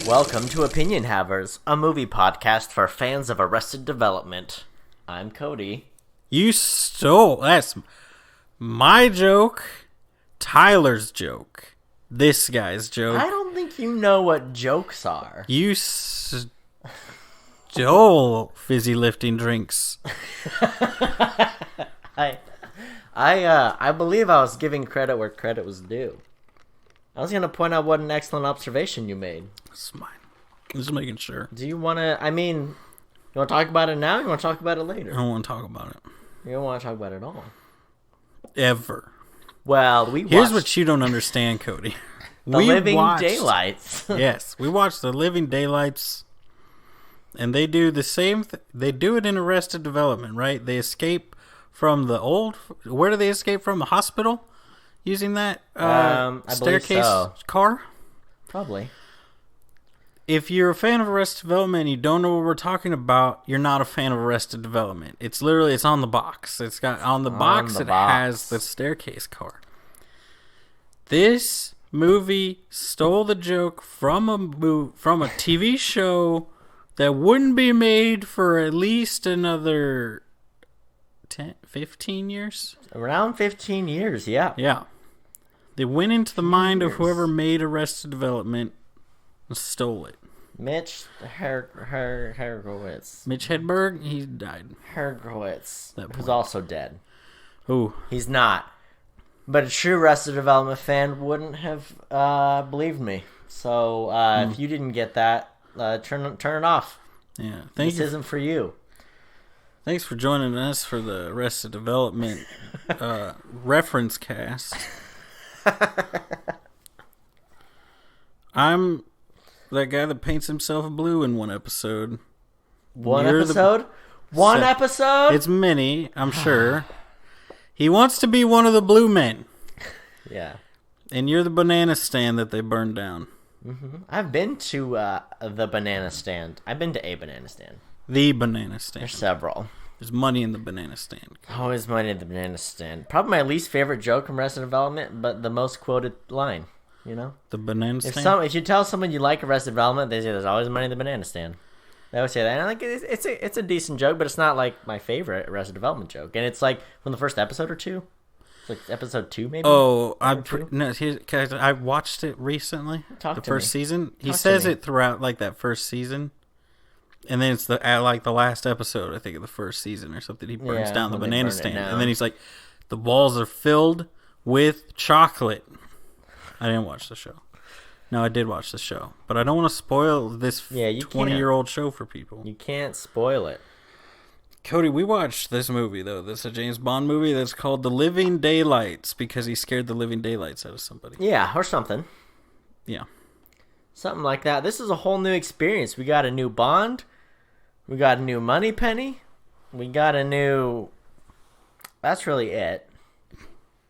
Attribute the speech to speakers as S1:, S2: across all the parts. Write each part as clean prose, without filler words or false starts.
S1: Welcome to Opinion Havers, a movie podcast for fans of Arrested Development. I'm Cody.
S2: You stole... That's my joke, Tyler's joke, this guy's joke.
S1: I don't think you know what jokes are.
S2: You stole fizzy lifting drinks.
S1: I believe I was giving credit where credit was due. I was going to point out what an excellent observation you made.
S2: That's mine. I'm just making sure.
S1: Do you want to, you want to talk about it now or you want to talk about it later?
S2: I don't want to talk about it.
S1: You don't want to talk about it at all?
S2: Ever.
S1: Well,
S2: Here's what you don't understand, Cody.
S1: The Living Daylights.
S2: Yes, we watched The Living Daylights, and they do the same they do it in Arrested Development, right? They escape from the old... Where do they escape from? The hospital? Using that staircase car?
S1: Probably.
S2: If you're a fan of Arrested Development and you don't know what we're talking about, you're not a fan of Arrested Development. It's on the box. It's got on the box. It has the staircase car. This movie stole the joke from a TV show that wouldn't be made for at least another 10, 15 years.
S1: Around 15 years, yeah.
S2: Yeah. They went into the mind of whoever made Arrested Development and stole it.
S1: Mitch Hergowitz.
S2: Mitch Hedberg, he died.
S1: Hergowitz, who's also dead.
S2: Who?
S1: He's not. But a true Arrested Development fan wouldn't have believed me. So if you didn't get that, turn it off.
S2: Yeah,
S1: this isn't for you.
S2: Thanks for joining us for the Arrested Development reference cast. I'm that guy that paints himself blue in one episode.
S1: One episode?
S2: It's many, I'm sure. He wants to be one of the blue men.
S1: Yeah.
S2: And you're the banana stand that they burned down.
S1: Mm-hmm. I've been to the banana stand. I've been to a banana stand.
S2: The banana stand.
S1: There's several.
S2: There's money in the banana stand.
S1: Always money in the banana stand. Probably my least favorite joke from Arrested Development, but the most quoted line. You know?
S2: The banana stand?
S1: If you tell someone you like Arrested Development, they say there's always money in the banana stand. They always say that. And I think it's a decent joke, but it's not like my favorite Arrested Development joke. And it's like from the first episode or two. It's like episode 2 maybe.
S2: Oh, I watched it recently. The first season. He says it throughout like that first season. And then it's the last episode, I think, of the first season or something. He burns down the banana stand. And then he's like, the walls are filled with chocolate. I didn't watch the show. No, I did watch the show. But I don't want to spoil this 20-year-old show for people.
S1: You can't spoil it.
S2: Cody, we watched this movie, though. This is a James Bond movie that's called The Living Daylights because he scared the living daylights out of somebody.
S1: Yeah, or something.
S2: Yeah.
S1: Something like that. This is a whole new experience. We got a new Bond. We got a new Moneypenny. We got a new... That's really it.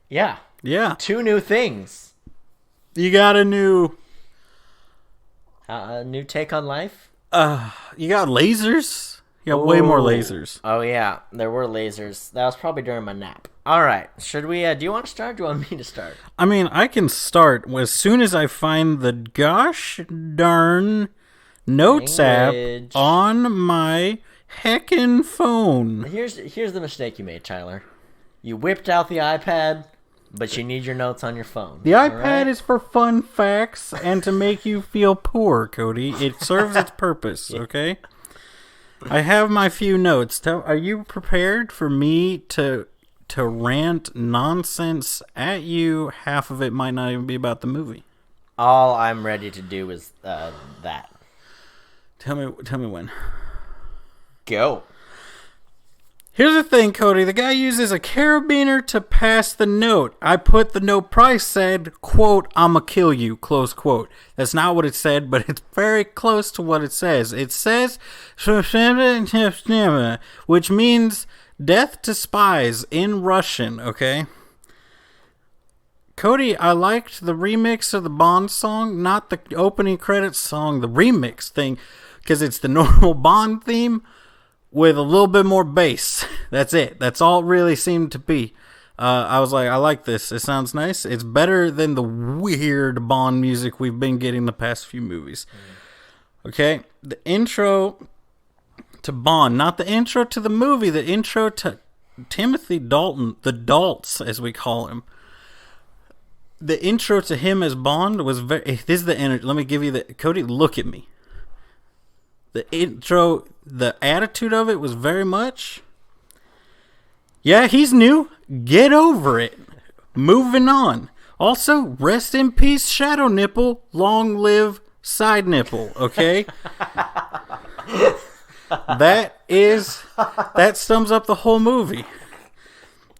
S1: Yeah.
S2: Yeah.
S1: 2 new things.
S2: You got a new
S1: take on life?
S2: You got lasers? You got way more lasers.
S1: Oh, yeah. There were lasers. That was probably during my nap. All right. Should we, do you want to start or do you want me to start?
S2: I mean, I can start as soon as I find the gosh darn notes app on my heckin' phone.
S1: Here's the mistake you made, Tyler. You whipped out the iPad, but you need your notes on your phone.
S2: The iPad is for fun facts and to make you feel poor, Cody. It serves its purpose, okay? I have my few notes. Are you prepared for me to rant nonsense at you? Half of it might not even be about the movie.
S1: All I'm ready to do is that.
S2: Tell me when.
S1: Go.
S2: Here's the thing, Cody. The guy uses a carabiner to pass the note. I put the note price said, quote, "I'ma kill you," close quote. That's not what it said, but it's very close to what it says. It says, which means death to spies in Russian, okay? Cody, I liked the remix of the Bond song, not the opening credits song, the remix thing, because it's the normal Bond theme with a little bit more bass. That's it. That's all it really seemed to be. I was like, I like this. It sounds nice. It's better than the weird Bond music we've been getting the past few movies. Okay? The intro to Bond, not the intro to the movie, the intro to Timothy Dalton, the Daltz, as we call him. The intro to him as Bond was very... This is the energy. Let me give you the... Cody, look at me. The intro, the attitude of it was very much... Yeah, he's new. Get over it. Moving on. Also, rest in peace, Shadow Nipple. Long live Side Nipple, okay? That sums up the whole movie.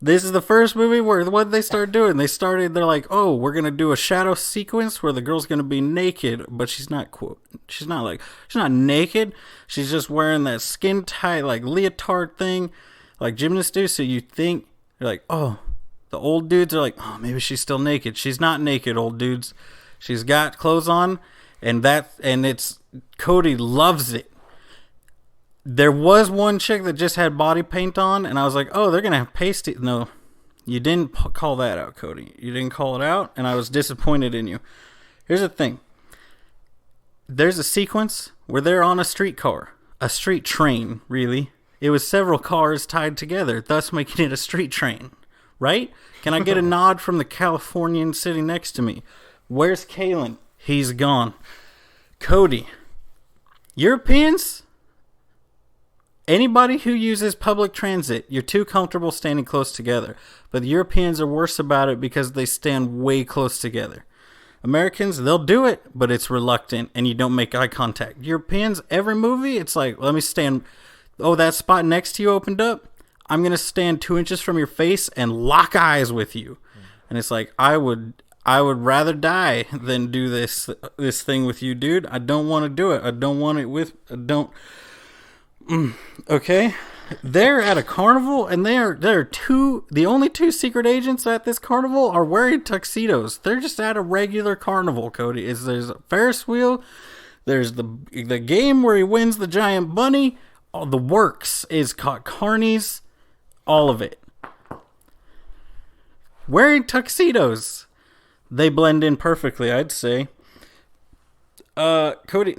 S2: This is the first movie where what they start doing. They're like, oh, we're gonna do a shadow sequence where the girl's gonna be naked, but she's not not naked. She's just wearing that skin tight like leotard thing, like gymnasts do. So you think you're like, oh, the old dudes are like, oh, maybe she's still naked. She's not naked, old dudes. She's got clothes on, and it's Cody loves it. There was one chick that just had body paint on, and I was like, oh, they're going to have pasty. No, you didn't call that out, Cody. You didn't call it out, and I was disappointed in you. Here's the thing. There's a sequence where they're on a streetcar. A street train, really. It was several cars tied together, thus making it a street train. Right? Can I get a nod from the Californian sitting next to me? Where's Kalen? He's gone. Cody. Europeans... Anybody who uses public transit, you're too comfortable standing close together. But the Europeans are worse about it because they stand way close together. Americans, they'll do it, but it's reluctant and you don't make eye contact. Europeans, every movie, it's like, let me stand. Oh, that spot next to you opened up. I'm going to stand 2 inches from your face and lock eyes with you. And it's like, I would rather die than do this thing with you, dude. I don't want to do it. I don't want it with, I don't. Okay, they're at a carnival, and the only two secret agents at this carnival are wearing tuxedos. They're just at a regular carnival, Cody. There's a Ferris wheel, there's the game where he wins the giant bunny, all the works is caught carnies, all of it. Wearing tuxedos. They blend in perfectly, I'd say. Cody,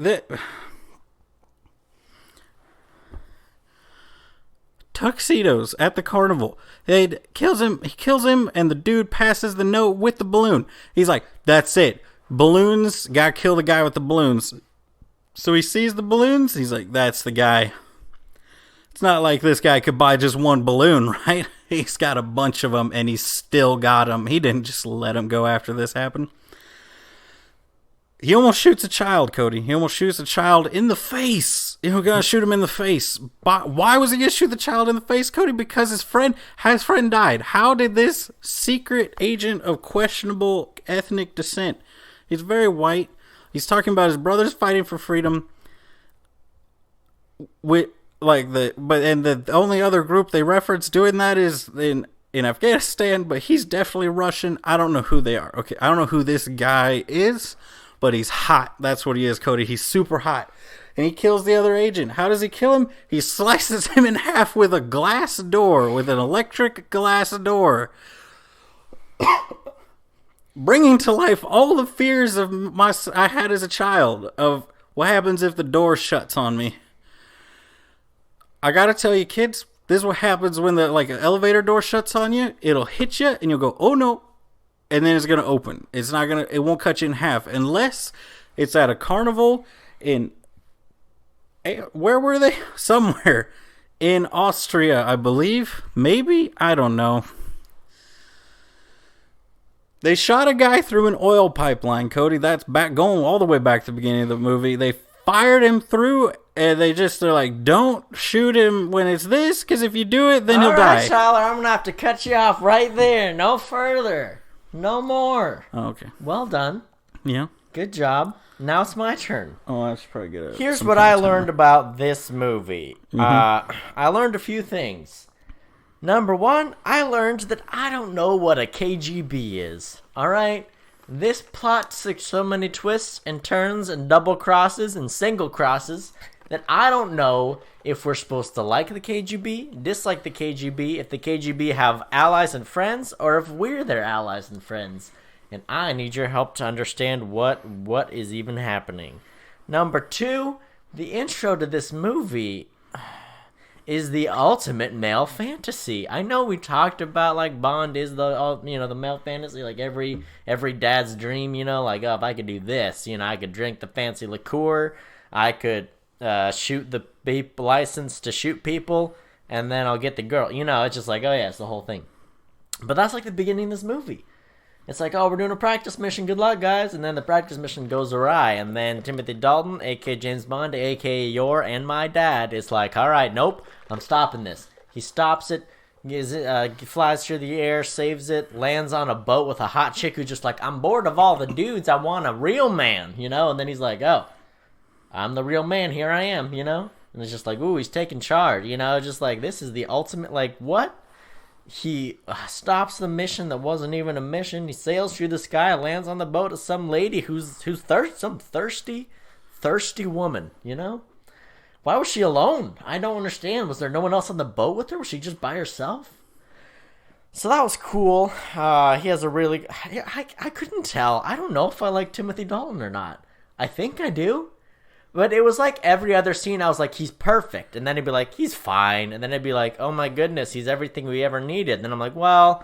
S2: tuxedos at the carnival. He kills him, and the dude passes the note with the balloon. He's like, that's it. Balloons, gotta kill the guy with the balloons. So he sees the balloons, he's like, that's the guy. It's not like this guy could buy just one balloon, right? He's got a bunch of them, and he still got them. He didn't just let him go after this happened. He almost shoots a child, Cody. He almost shoots a child in the face. You're going to shoot him in the face. Why was he going to shoot the child in the face, Cody? Because his friend died. How did this secret agent of questionable ethnic descent, he's very white. He's talking about his brothers fighting for freedom. The only other group they reference doing that is in Afghanistan, but he's definitely Russian. I don't know who they are. Okay, I don't know who this guy is. But he's hot. That's what he is, Cody. He's super hot. And he kills the other agent. How does he kill him? He slices him in half with a glass door, with an electric glass door. Bringing to life all the fears I had as a child of what happens if the door shuts on me. I gotta tell you, kids, this is what happens when the elevator door shuts on you. It'll hit you and you'll go, oh no. And then it's going to open. It won't cut you in half. Unless it's at a carnival where were they? Somewhere in Austria, I believe. Maybe? I don't know. They shot a guy through an oil pipeline, Cody. That's going all the way back to the beginning of the movie. They fired him through, and they're like, don't shoot him when it's this, because if you do it, then he'll die. All right,
S1: Tyler, I'm going to have to cut you off right there. No further. No more.
S2: Oh, okay.
S1: Well done.
S2: Yeah.
S1: Good job. Now it's my turn.
S2: Oh, I should probably get it.
S1: Here's what I learned about this movie. Mm-hmm. I learned a few things. Number one, I learned that I don't know what a KGB is. All right? This plot took so many twists and turns and double crosses and single crosses. then I don't know if we're supposed to like the KGB, dislike the KGB, if the KGB have allies and friends, or if we're their allies and friends. And I need your help to understand what is even happening. Number 2, the intro to this movie is the ultimate male fantasy. I know we talked about like Bond is the male fantasy, like every dad's dream, like, oh, if I could do this, I could drink the fancy liqueur, I could shoot the license to shoot people, and then I'll get the girl. It's just like, oh yeah, it's the whole thing. But that's like the beginning of this movie. It's like, oh, we're doing a practice mission. Good luck, guys. And then the practice mission goes awry. And then Timothy Dalton, a.k.a. James Bond, a.k.a. your and my dad, is like, all right, nope, I'm stopping this. He stops it, flies through the air, saves it, lands on a boat with a hot chick who's just like, I'm bored of all the dudes. I want a real man, And then he's like, oh, I'm the real man. Here I am, And it's just like, ooh, he's taking charge, Just like, this is the ultimate, like, what? He stops the mission that wasn't even a mission. He sails through the sky, lands on the boat of some lady who's some thirsty woman, Why was she alone? I don't understand. Was there no one else on the boat with her? Was she just by herself? So that was cool. He has a really... I couldn't tell. I don't know if I like Timothy Dalton or not. I think I do. But it was like every other scene, I was like, he's perfect. And then he'd be like, he's fine. And then it'd be like, oh my goodness, he's everything we ever needed. And then I'm like, well,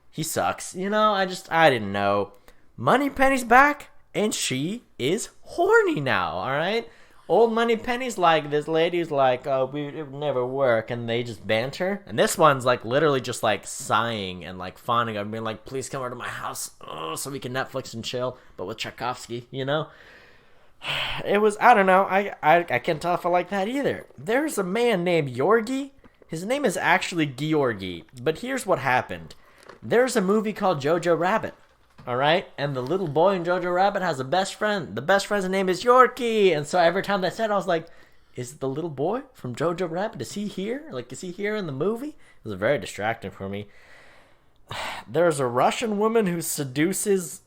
S1: he sucks. I didn't know. Moneypenny's back, and she is horny now, all right? Old Moneypenny's like, this lady's like, oh, it would never work. And they just banter. And this one's like literally just like sighing and like fawning and being like, please come over to my house so we can Netflix and chill. But with Tchaikovsky, It was, I don't know, I can't tell if I like that either. There's a man named Georgi. His name is actually Georgi, but here's what happened. There's a movie called Jojo Rabbit, alright? And the little boy in Jojo Rabbit has a best friend. The best friend's name is Yorkie, and so every time they said it, I was like, is it the little boy from Jojo Rabbit? Is he here? Like, is he here in the movie? It was very distracting for me. There's a Russian woman who seduces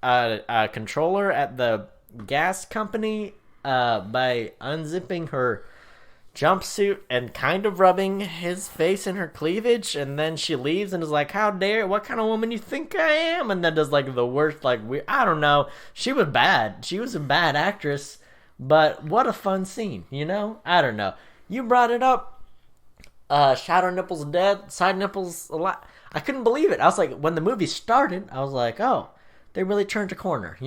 S1: a controller at the gas company by unzipping her jumpsuit and kind of rubbing his face in her cleavage, and then she leaves and is like, how dare, what kind of woman you think I am? And then does like the worst, like, weird, I don't know, she was bad, she was a bad actress, but what a fun scene, I don't know, you brought it up, shadow nipples dead, side nipples a lot. I couldn't believe it. I was like, when the movie started, I was like, oh, they really turned a corner,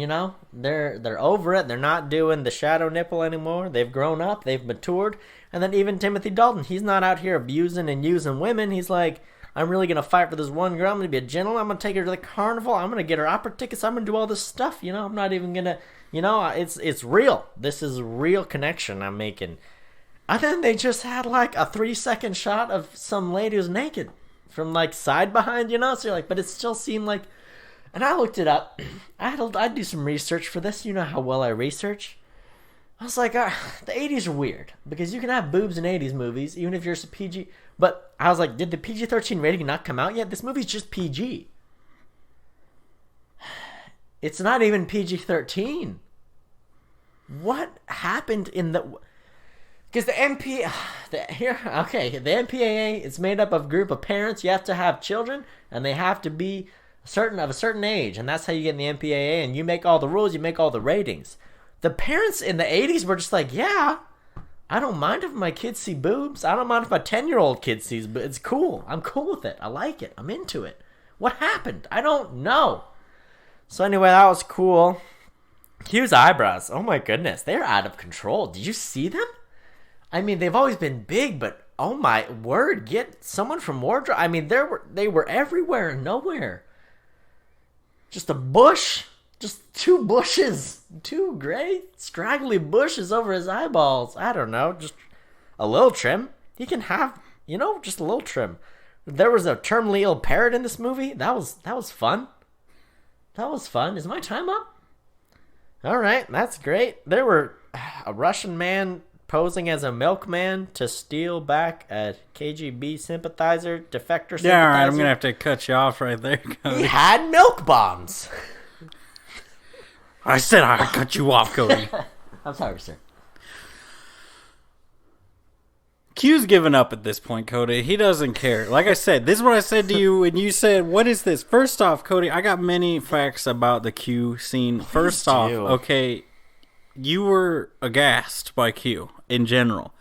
S1: They're over it. They're not doing the shadow nipple anymore. They've grown up. They've matured. And then even Timothy Dalton, he's not out here abusing and using women. He's like, I'm really going to fight for this one girl. I'm going to be a gentleman. I'm going to take her to the carnival. I'm going to get her opera tickets. I'm going to do all this stuff. I'm not even going to, it's real. This is a real connection I'm making. And then they just had like a 3-second shot of some lady who's naked from like side behind, So you're like, but it still seemed like, and I looked it up. I'd do some research for this. You know how well I research. I was like, the 80s are weird. Because you can have boobs in 80s movies, even if you're a PG. But I was like, did the PG-13 rating not come out yet? This movie's just PG. It's not even PG-13. What happened in the... Because the MPAA is made up of a group of parents. You have to have children, and they have to be... of a certain age, and that's how you get in the MPAA, and you make all the rules, you make all the ratings. The parents in the 80s were just like, yeah, I don't mind if my kids see boobs. I don't mind if my 10-year-old kid sees boobs. It's cool. I'm cool with it. I like it. I'm into it. What happened? I don't know. So anyway, that was cool. Hugh's eyebrows. Oh my goodness. They're out of control. Did you see them? I mean, they've always been big, but oh my word, get someone from wardrobe. I mean, they were everywhere and nowhere. Just a bush. Just 2 bushes. 2 gray, scraggly bushes over his eyeballs. I don't know. Just a little trim. He can have, just a little trim. There was a terminally ill parrot in this movie. That was fun. That was fun. Is my time up? All right. That's great. There were a Russian man posing as a milkman to steal back a KGB sympathizer, defector sympathizer.
S2: Yeah, all right, I'm going to have to cut you off right there, Cody.
S1: He had milk bombs.
S2: I said I'd cut you off, Cody.
S1: I'm sorry, sir.
S2: Q's given up at this point, Cody. He doesn't care. Like I said, this is what I said to you when you said, what is this? First off, Cody, I got many facts about the Q scene. First off, okay, you were aghast by Q in general.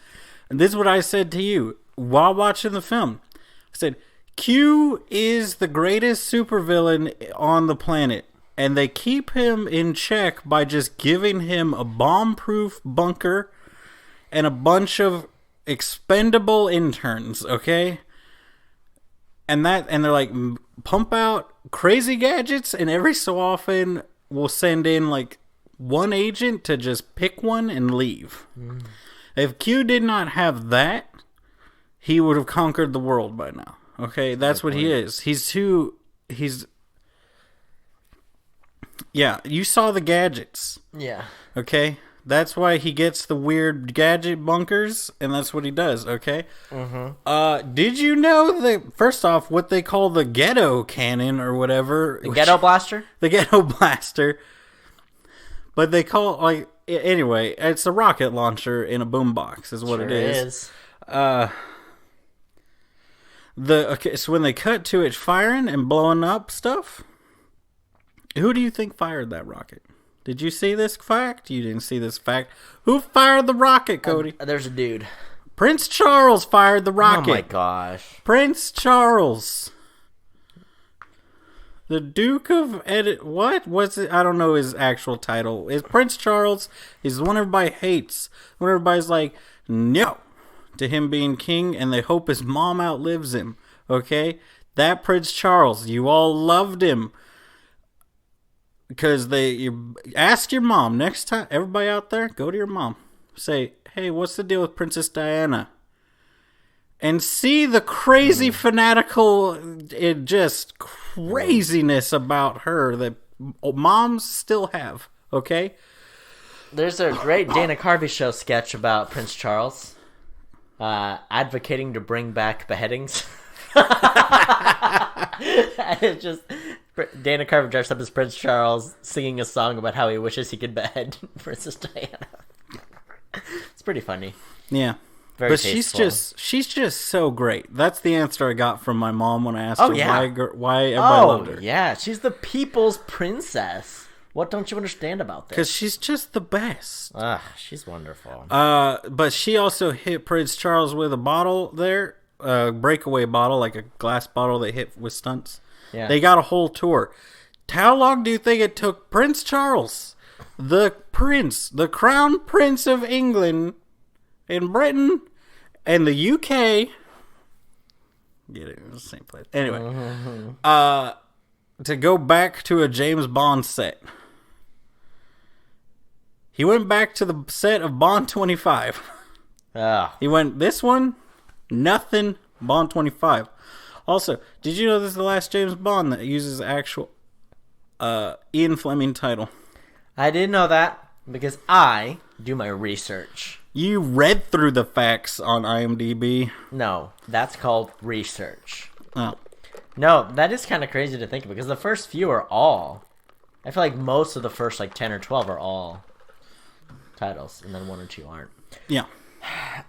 S2: And this is what I said to you while watching the film. I said, Q is the greatest supervillain on the planet. And they keep him in check by just giving him a bomb-proof bunker and a bunch of expendable interns, okay? And they're like, pump out crazy gadgets, and every so often we'll send in like one agent to just pick one and leave. If Q did not have that, he would have conquered the world by now. Okay, that's what he is. Yeah, you saw the gadgets.
S1: Yeah.
S2: Okay? That's why he gets the weird gadget bunkers, and that's what he does, okay? Mm-hmm. Did you know that, first off, what they call the ghetto cannon or whatever?
S1: The ghetto blaster?
S2: The ghetto blaster. But they call, like, anyway, it's a rocket launcher in a boombox is what it is. So when they cut to it firing and blowing up stuff, who do you think fired that rocket? Did you see this fact? You didn't see this fact. Who fired the rocket, Cody?
S1: There's a dude.
S2: Prince Charles fired the rocket.
S1: Oh my gosh.
S2: Prince Charles. The Duke of what was it? I don't know his actual title. It's Prince Charles. He's the one everybody hates. When everybody's like, no, to him being king, and they hope his mom outlives him. Okay? Prince Charles. You all loved him. Because you ask your mom next time, everybody out there, go to your mom. Say, hey, what's the deal with Princess Diana? And see the crazy fanatical, just craziness about her that moms still have, okay?
S1: There's a great Dana Carvey show sketch about Prince Charles advocating to bring back beheadings. It's just Dana Carvey dressed up as Prince Charles singing a song about how he wishes he could behead Princess Diana. It's pretty funny.
S2: Yeah.
S1: Very
S2: but
S1: tasteful.
S2: she's just so great. That's the answer I got from my mom when I asked her why everybody loved her.
S1: Yeah, she's the people's princess. What don't you understand about this?
S2: Because she's just the best.
S1: She's wonderful.
S2: But she also hit Prince Charles with a bottle there, a breakaway bottle, like a glass bottle they hit with stunts.
S1: Yeah.
S2: They got a whole tour. How long do you think it took Prince Charles, the crown prince of England and Britain and the UK, get it, it's the same place. Anyway, to go back to a James Bond set? He went back to the set of Bond 25. He went, this one, nothing, Bond 25. Also, did you know this is the last James Bond that uses actual Ian Fleming title?
S1: I didn't know that because I do my research.
S2: You read through the facts on IMDb.
S1: No, that's called research.
S2: Oh.
S1: No, that is kind of crazy to think of because the first few are all. I feel like most of the first 10 or 12 are all titles, and then 1 or 2 aren't.
S2: Yeah.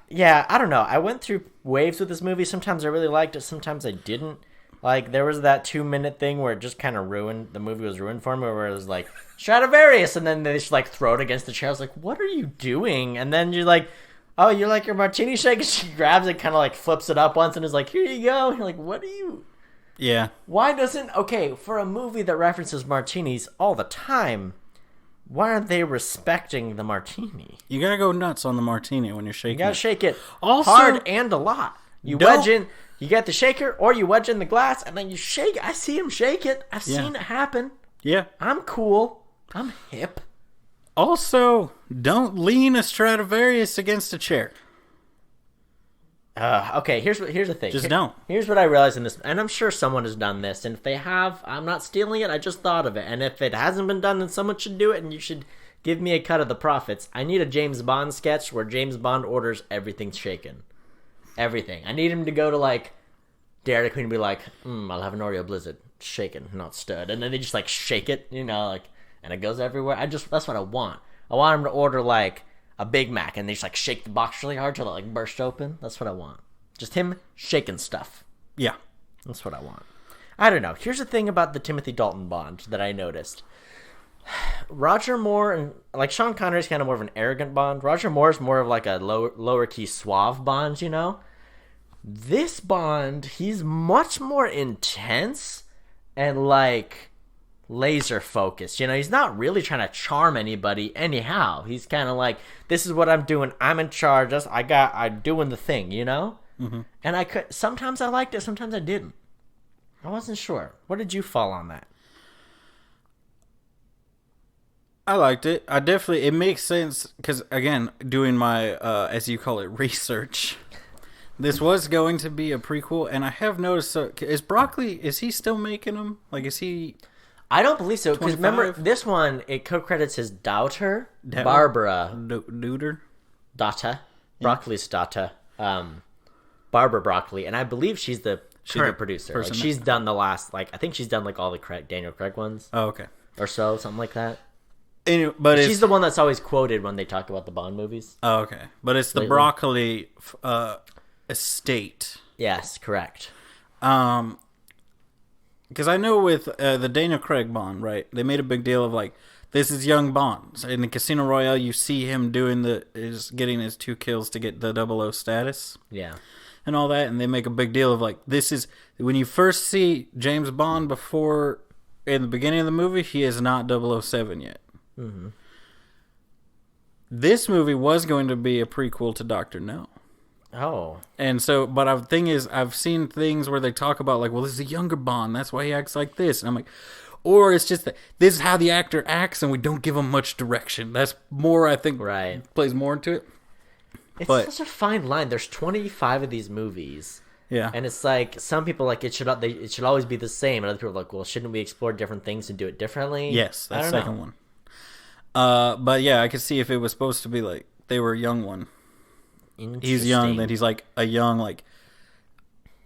S1: Yeah, I don't know. I went through waves with this movie. Sometimes I really liked it. Sometimes I didn't. Like, there was that 2-minute thing where it just kind of ruined. The movie was ruined for me, where it was like, Stradivarius! And then they just, throw it against the chair. I was like, what are you doing? And then you're like, oh, you like your martini shake? And she grabs it, kind of, flips it up once and is like, here you go. And you're like, what are you...
S2: Yeah.
S1: Why doesn't... Okay, for a movie that references martinis all the time... Why aren't they respecting the martini?
S2: You gotta go nuts on the martini when you're shaking.
S1: You gotta shake it
S2: also,
S1: hard and a lot. You wedge in, you get the shaker, or you wedge in the glass, and then you shake it. I see him shake it. I've seen it happen.
S2: Yeah.
S1: I'm cool. I'm hip.
S2: Also, don't lean a Stradivarius against a chair.
S1: Okay, here's the thing.
S2: Just don't.
S1: Here's what I realized in this, and I'm sure someone has done this, and if they have, I'm not stealing it, I just thought of it, and if it hasn't been done, then someone should do it, and you should give me a cut of the profits. I need a James Bond sketch where James Bond orders everything shaken. Everything. I need him to go to, Dairy Queen and be like, I'll have an Oreo Blizzard. Shaken, not stirred. And then they just, shake it, and it goes everywhere. That's what I want. I want him to order, a Big Mac, and they just like shake the box really hard till it like burst open. That's what I want. Just him shaking stuff.
S2: Yeah.
S1: That's what I want. I don't know. Here's the thing about the Timothy Dalton Bond that I noticed. Roger Moore and like Sean Connery's kind of more of an arrogant Bond. Roger Moore's more of like a lower key suave Bond, you know? This Bond, he's much more intense and like laser focused. You know, he's not really trying to charm anybody anyhow. He's kind of like, this is what I'm doing. I'm in charge. I'm doing the thing, you know? Mm-hmm. And sometimes I liked it, sometimes I didn't. I wasn't sure. Where did you fall on that?
S2: I liked it. It makes sense because, again, doing my, as you call it, research, this was going to be a prequel, and I have noticed, is he still making them? Like, is he...
S1: I don't believe so, because remember, this one, it co-credits his daughter, Barbara.
S2: Daughter?
S1: Daughter. Broccoli's daughter. Barbara Broccoli, and I believe she's the current producer. Like, she's done the last, like, I think she's done, like, all the Daniel Craig ones.
S2: Oh, okay.
S1: Or so, something like that.
S2: Anyway, but
S1: she's the one that's always quoted when they talk about the Bond movies.
S2: Oh, okay. But it's the Broccoli estate.
S1: Yes, correct.
S2: Because I know with the Daniel Craig Bond, right? They made a big deal of like, this is young Bond. In the Casino Royale, you see him getting his 2 kills to get the 00 status.
S1: Yeah.
S2: And all that, and they make a big deal of like, this is when you first see James Bond before in the beginning of the movie, he is not 007 yet. Mm-hmm. This movie was going to be a prequel to Dr. No.
S1: Oh.
S2: And so, but the thing is, I've seen things where they talk about like, well, this is a younger Bond, that's why he acts like this. And I'm like, or it's just that this is how the actor acts and we don't give him much direction. That's more, I think, plays more into it.
S1: It's such a fine line. There's 25 of these movies.
S2: Yeah.
S1: And it's like, some people like, it should always be the same. And other people are like, well, shouldn't we explore different things and do it differently?
S2: Yes, that's the second one. But yeah, I could see if it was supposed to be like, they were a young one. He's young, that he's like a young, like,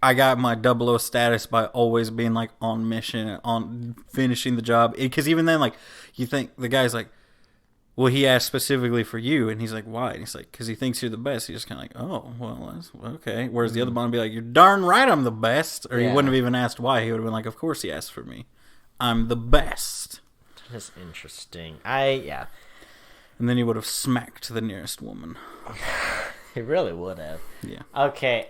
S2: I got my 00 status by always being like on mission, on finishing the job. Because even then, like, you think the guy's like, well, he asked specifically for you, and he's like, why? And he's like, because he thinks you're the best. He's just kind of like, oh, well, that's okay. Whereas the other Bond would be like, you're darn right I'm the best. Or he wouldn't have even asked why. He would have been like, of course he asked for me. I'm the best.
S1: That's interesting. And
S2: then he would have smacked the nearest woman.
S1: He really would have.
S2: Yeah.
S1: Okay.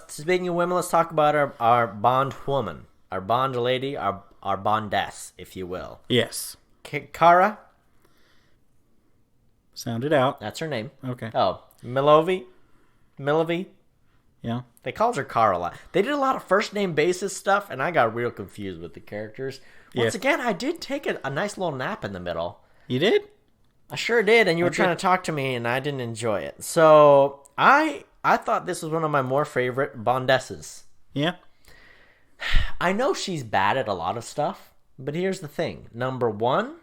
S1: Speaking of women, let's talk about our Bond woman, our Bond lady, our Bondess, if you will.
S2: Yes.
S1: Cara.
S2: Sound it out.
S1: That's her name.
S2: Okay.
S1: Oh, Milovy.
S2: Yeah.
S1: They called her Cara a lot. They did a lot of first name basis stuff, and I got real confused with the characters. Once again, I did take a nice little nap in the middle.
S2: You did?
S1: I sure did, and you were trying to talk to me, and I didn't enjoy it. So I thought this was one of my more favorite Bondesses.
S2: Yeah.
S1: I know she's bad at a lot of stuff, but here's the thing. Number one,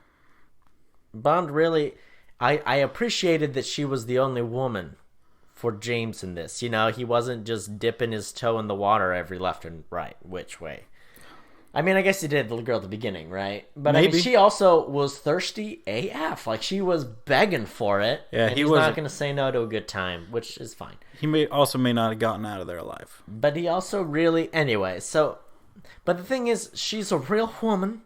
S1: Bond really... I appreciated that she was the only woman for James in this. You know, he wasn't just dipping his toe in the water every left and right, which way. I mean, I guess he did the girl at the beginning, right? But maybe. I mean, she also was thirsty AF. Like, she was begging for it.
S2: Yeah,
S1: and he's not going to say no to a good time, which is fine.
S2: He may not have gotten out of there alive.
S1: But he also really... Anyway, so... But the thing is, she's a real woman,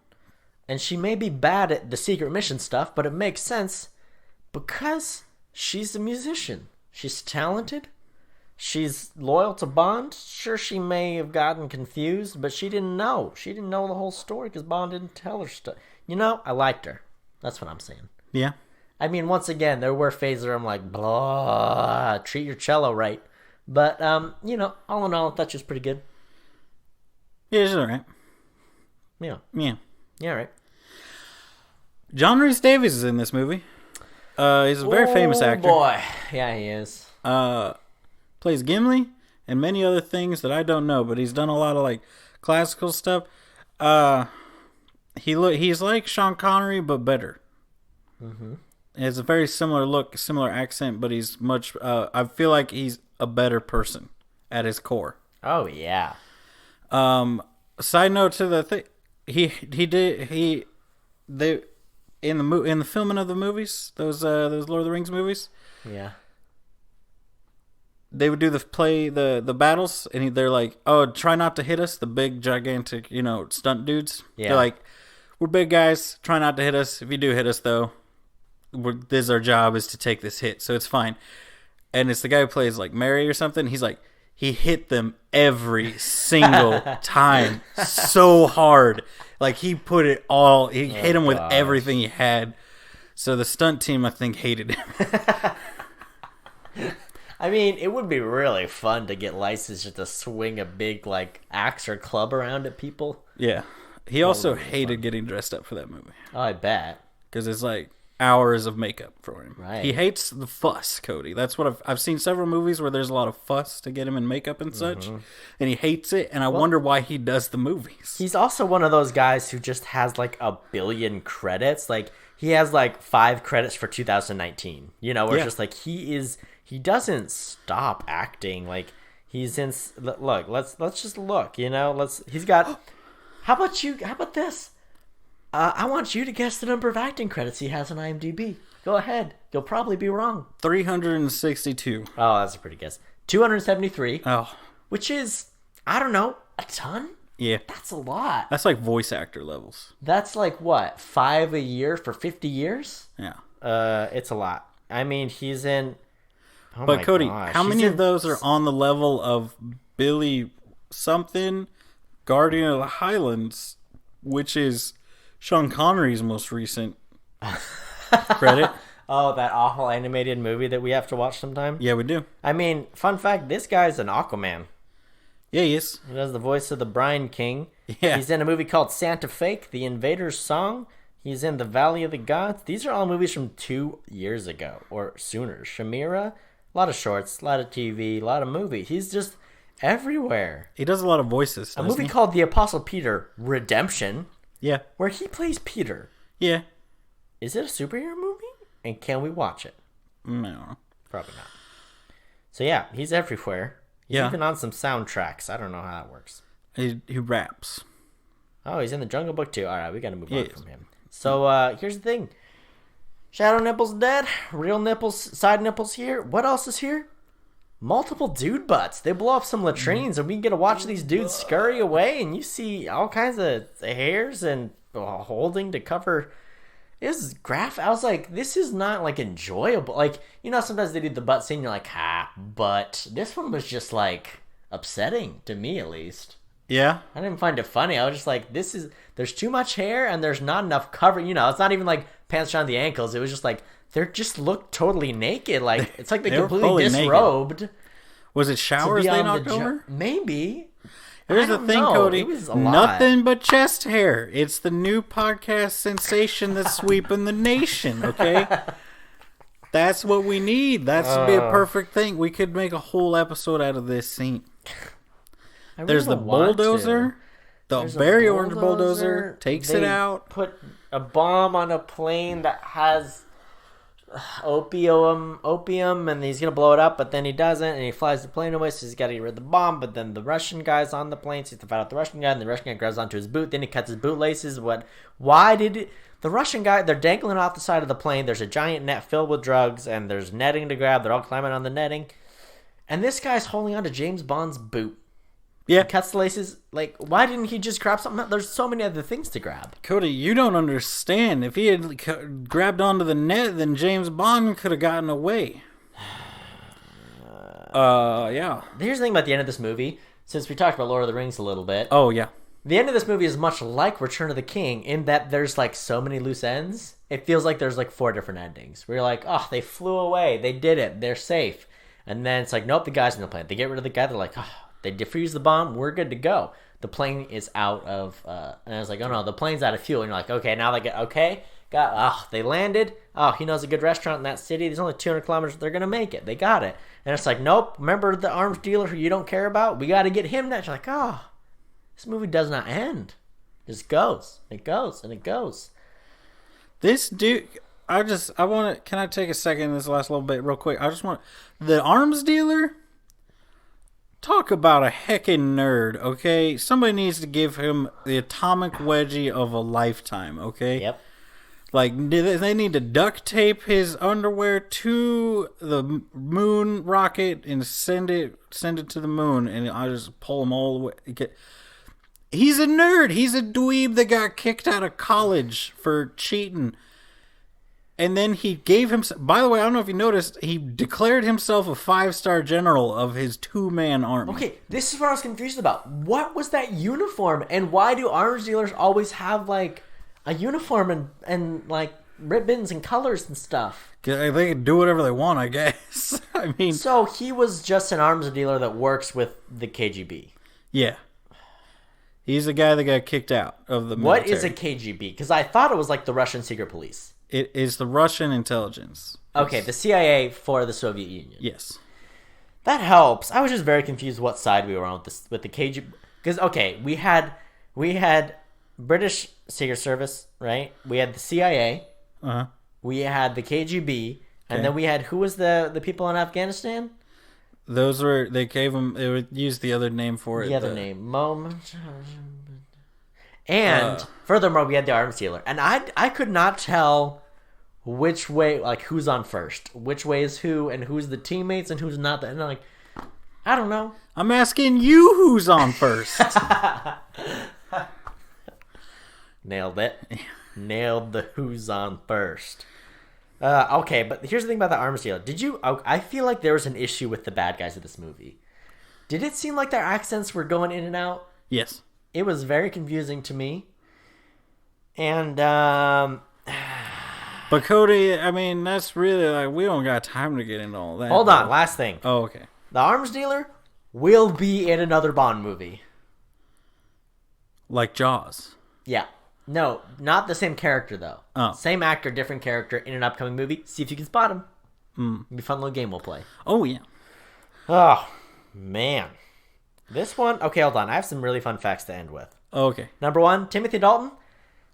S1: and she may be bad at the secret mission stuff, but it makes sense because she's a musician. She's talented. She's loyal to Bond. Sure, she may have gotten confused, but she didn't know. She didn't know the whole story because Bond didn't tell her stuff. You know, I liked her. That's what I'm saying.
S2: Yeah.
S1: I mean, once again, there were phases where I'm like, blah, treat your cello right. But, you know, all in all, I thought she was pretty good.
S2: Yeah, she's all right.
S1: Yeah.
S2: Yeah.
S1: Yeah, right.
S2: John Rhys Davies is in this movie. He's a very famous actor.
S1: Oh, boy. Yeah, he is.
S2: Plays Gimli and many other things that I don't know, but he's done a lot of like classical stuff. He's like Sean Connery, but better. Mm-hmm. He has a very similar look, similar accent, but he's much. I feel like he's a better person at his core.
S1: Oh yeah.
S2: Side note to the thing, in the filming of the movies, those Lord of the Rings movies.
S1: Yeah.
S2: They would do the battles, and they're like, "Oh, try not to hit us." The big, gigantic, stunt dudes. Yeah. They're like, "We're big guys. Try not to hit us. If you do hit us, though, this is our job is to take this hit, so it's fine." And it's the guy who plays like Mary or something. He's like, he hit them every single time so hard. Like he put it all. He hit him with everything he had. So the stunt team, I think, hated him.
S1: I mean, it would be really fun to get licensed just to swing a big, like, axe or club around at people.
S2: Yeah. He also hated getting dressed up for that movie.
S1: Oh, I bet.
S2: Because it's, like, hours of makeup for him.
S1: Right.
S2: He hates the fuss, Cody. That's what I've seen several movies where there's a lot of fuss to get him in makeup and such. And he hates it, and I wonder why he does the movies.
S1: He's also one of those guys who just has, like, a billion credits. Like, he has, like, 5 credits for 2019. Where it's just, like, he doesn't stop acting. Like he's in. Look, let's just look. He's got. How about this? I want you to guess the number of acting credits he has on IMDb. Go ahead. You'll probably be wrong.
S2: 362.
S1: Oh, that's a pretty guess. 273.
S2: Oh,
S1: which is, I don't know, a ton.
S2: Yeah,
S1: that's a lot.
S2: That's like voice actor levels.
S1: That's like what, 5 a year for 50 years?
S2: Yeah.
S1: It's a lot. I mean, he's in. Oh
S2: but Cody, how many of those are on the level of Billy something, Guardian of the Highlands, which is Sean Connery's most recent credit?
S1: Oh, that awful animated movie that we have to watch sometime?
S2: Yeah, we do.
S1: I mean, fun fact, this guy's an Aquaman.
S2: Yeah, he is.
S1: He does the voice of the Brine King.
S2: Yeah.
S1: He's in a movie called Santa Fake, The Invader's Song. He's in The Valley of the Gods. These are all movies from 2 years ago or sooner. Shamira. A lot of shorts, a lot of TV, a lot of movie. He's just everywhere.
S2: He does a lot of voices.
S1: A movie called The Apostle Peter Redemption.
S2: Yeah.
S1: Where he plays Peter.
S2: Yeah.
S1: Is it a superhero movie? And can we watch it?
S2: No.
S1: Probably not. So yeah, he's everywhere. He's even on some soundtracks. I don't know how that works.
S2: He raps.
S1: Oh, he's in the Jungle Book too. All right, we got to move on from him. So here's the thing. Shadow nipples dead. Real nipples, side nipples here. What else is here? Multiple dude butts. They blow up some latrines, and we get to watch these dudes scurry away, and you see all kinds of hairs and holding to cover. It was graphic. I was like, this is not like enjoyable. Like, sometimes they do the butt scene, you're like, but this one was just like upsetting to me, at least.
S2: Yeah.
S1: I didn't find it funny. I was just like, there's too much hair and there's not enough cover. It's not even like pants around the ankles. It was just like, they just look totally naked. Like, it's like they completely disrobed.
S2: Naked. Was it showers they knocked over?
S1: Maybe.
S2: Here's the thing, Cody. Nothing but chest hair. It's the new podcast sensation that's sweeping the nation, okay? That's what we need. That's to be a perfect thing. We could make a whole episode out of this scene. There's the bulldozer. There's very orange bulldozer. Takes it out.
S1: Put a bomb on a plane that has opium, and he's going to blow it up, but then he doesn't, and he flies the plane away, so he's got to get rid of the bomb, but then the Russian guy's on the plane, so he has to fight out the Russian guy, and the Russian guy grabs onto his boot, then he cuts his bootlaces. The Russian guy, they're dangling off the side of the plane, there's a giant net filled with drugs, and there's netting to grab, they're all climbing on the netting, and this guy's holding on to James Bond's boot. Yeah. He cuts the laces. Like, why didn't he just grab something? There's so many other things to grab.
S2: Cody, you don't understand. If he had grabbed onto the net, then James Bond could have gotten away. Yeah.
S1: Here's the thing about the end of this movie. Since we talked about Lord of the Rings a little bit.
S2: Oh, yeah.
S1: The end of this movie is much like Return of the King in that there's, like, so many loose ends. It feels like there's, like, 4 different endings. Where you're like, oh, they flew away. They did it. They're safe. And then it's like, nope, the guy's in the plane. They get rid of the guy. They're like, oh. They defuse the bomb. We're good to go. The plane is out of... and I was like, oh, no, the plane's out of fuel. And you're like, okay, now they get... Okay. They landed. Oh, he knows a good restaurant in that city. There's only 200 kilometers. They're going to make it. They got it. And it's like, nope. Remember the arms dealer who you don't care about? We got to get him next. You're like, oh, this movie does not end. It just goes. It goes. And it goes.
S2: This dude... I want to... Can I take a second in this last little bit real quick? I just want... The arms dealer... Talk about a heckin' nerd, okay? Somebody needs to give him the atomic wedgie of a lifetime, okay?
S1: Yep.
S2: Like, they need to duct tape his underwear to the moon rocket and send it to the moon, and I just pull him all the way. He's a nerd. He's a dweeb that got kicked out of college for cheating. And then he gave him... By the way, I don't know if you noticed, he declared himself a 5-star general of his 2-man army.
S1: Okay, this is what I was confused about. What was that uniform? And why do arms dealers always have, like, a uniform and like, ribbons and colors and stuff?
S2: They can do whatever they want, I guess. I mean...
S1: So he was just an arms dealer that works with the KGB.
S2: Yeah. He's the guy that got kicked out of the military.
S1: What is a KGB? Because I thought it was like the Russian secret police.
S2: It is the Russian intelligence.
S1: Okay, the CIA for the Soviet Union.
S2: Yes.
S1: That helps. I was just very confused what side we were on with the KGB. Because, okay, we had British Secret Service, right? We had the CIA.
S2: Uh-huh.
S1: We had the KGB. And then we had, who was the people in Afghanistan?
S2: Those were, they would use the other name for it.
S1: The other name. And furthermore, we had the arms dealer. And I could not tell which way, like, who's on first. Which way is who, and who's the teammates, and who's not. And I'm like, I don't know.
S2: I'm asking you who's on first.
S1: Nailed it. Nailed the who's on first. Okay, but here's the thing about the arms dealer. I feel like there was an issue with the bad guys of this movie. Did it seem like their accents were going in and out?
S2: Yes.
S1: It was very confusing to me. And,
S2: But Cody, I mean, that's really, like, we don't got time to get into all that.
S1: Hold on, last thing.
S2: Oh, okay.
S1: The arms dealer will be in another Bond movie.
S2: Like Jaws.
S1: Yeah. No, not the same character, though.
S2: Oh.
S1: Same actor, different character in an upcoming movie. See if you can spot him. It'll be a fun little game we'll play.
S2: Oh, yeah.
S1: Oh, man. This one... Okay, hold on. I have some really fun facts to end with.
S2: Okay.
S1: Number 1, Timothy Dalton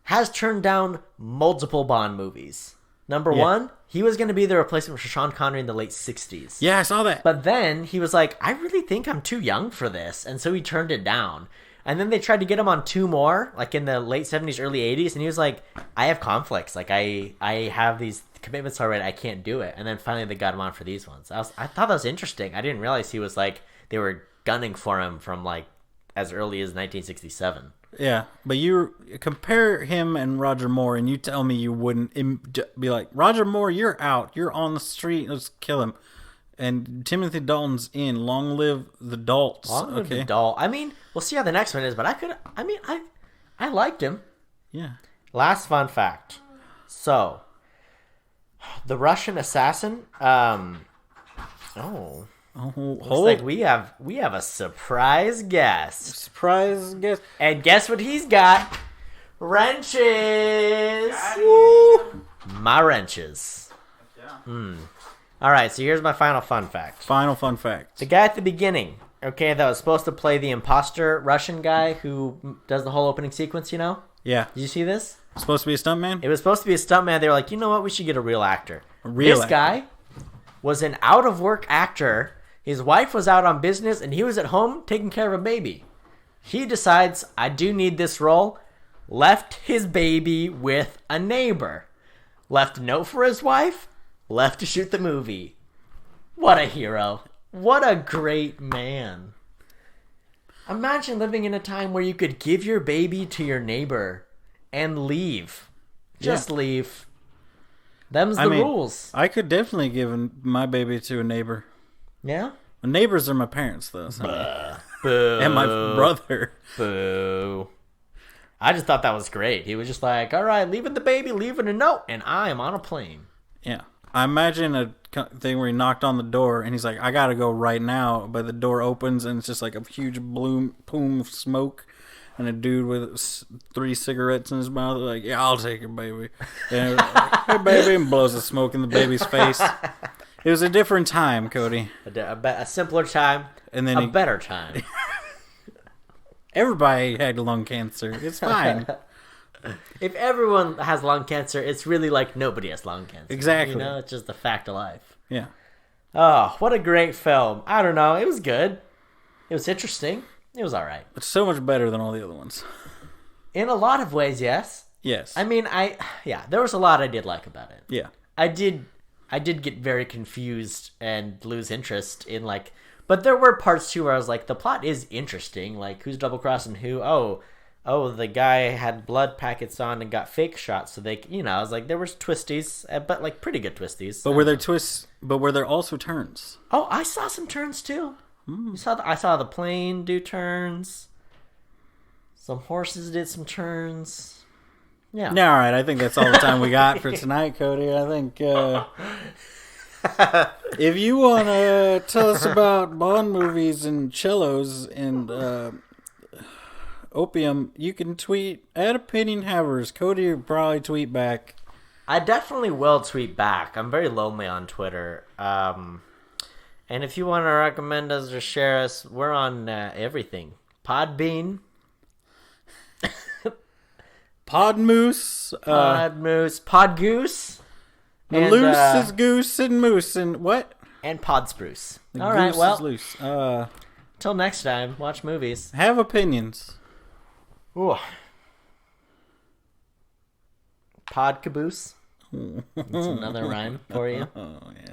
S1: has turned down multiple Bond movies. Number 1, he was going to be the replacement for Sean Connery in the late 60s.
S2: Yeah, I saw that.
S1: But then he was like, I really think I'm too young for this. And so he turned it down. And then they tried to get him on 2 more, like in the late 70s, early 80s. And he was like, I have conflicts. Like, I have these commitments already. I can't do it. And then finally they got him on for these ones. I thought that was interesting. I didn't realize he was like, they were gunning for him from like as early as 1967.
S2: Yeah, but you compare him and Roger Moore, and you tell me you wouldn't be like, Roger Moore, you're out. You're on the street. Let's kill him. And Timothy Dalton's in. Long live the Dalts.
S1: Long live the Dalt. I mean, we'll see how the next one is, but I liked him.
S2: Yeah.
S1: Last fun fact. So, the Russian assassin, looks like we have a surprise guest.
S2: Surprise guest.
S1: And guess what he's got? Wrenches. My wrenches. Yeah. All right, so here's my final fun fact. The guy at the beginning, okay, that was supposed to play the imposter Russian guy who does the whole opening sequence, you know?
S2: Yeah.
S1: Did you see this?
S2: Supposed to be a stuntman?
S1: It was supposed to be a stuntman. They were like, you know what? We should get a real actor. This guy was an out-of-work actor. His wife was out on business, and he was at home taking care of a baby. He decides, I do need this role. Left his baby with a neighbor. Left a note for his wife. Left to shoot the movie. What a hero. What a great man. Imagine living in a time where you could give your baby to your neighbor and leave. Just leave. Them's the rules.
S2: I could definitely give my baby to a neighbor.
S1: Yeah?
S2: My neighbors are my parents, though. So.
S1: Boo.
S2: And my brother.
S1: Boo. I just thought that was great. He was just like, all right, leaving the baby, leaving a note, and I am on a plane.
S2: Yeah. I imagine a thing where he knocked on the door, and he's like, I gotta go right now. But the door opens, and it's just like a huge plume of smoke. And a dude with 3 cigarettes in his mouth, like, yeah, I'll take it, baby. And hey, baby, and blows the smoke in the baby's face. It was a different time, Cody.
S1: A simpler time, and then a better time.
S2: Everybody had lung cancer. It's fine.
S1: If everyone has lung cancer, it's really like nobody has lung cancer.
S2: Exactly.
S1: You know, it's just a fact of life.
S2: Yeah.
S1: Oh, what a great film. I don't know. It was good. It was interesting. It was all right.
S2: It's so much better than all the other ones.
S1: In a lot of ways, yes.
S2: Yes.
S1: I mean, there was a lot I did like about it.
S2: Yeah.
S1: I did get very confused and lose interest in like, but there were parts too where I was like, the plot is interesting. Like, who's double crossing who? Oh, the guy had blood packets on and got fake shots, so they, I was like, there was twisties, but like pretty good twisties.
S2: But were there twists? But were there also turns?
S1: Oh, I saw some turns too. I saw the plane do turns. Some horses did some turns. Yeah.
S2: Yeah, all right. I think that's all the time we got for tonight, Cody. I think if you want to tell us about Bond movies and cellos and opium, you can tweet at Opinion Havers. Cody will probably tweet back.
S1: I definitely will tweet back. I'm very lonely on Twitter. And if you want to recommend us or share us, we're on everything. Podbean.
S2: Podmoose.
S1: Podgoose.
S2: The loose is goose and moose and what?
S1: And Podspruce.
S2: The
S1: all right, well.
S2: Is loose.
S1: Till next time, watch movies.
S2: Have opinions.
S1: Ooh. Pod caboose. That's another rhyme for you.
S2: Oh, yeah.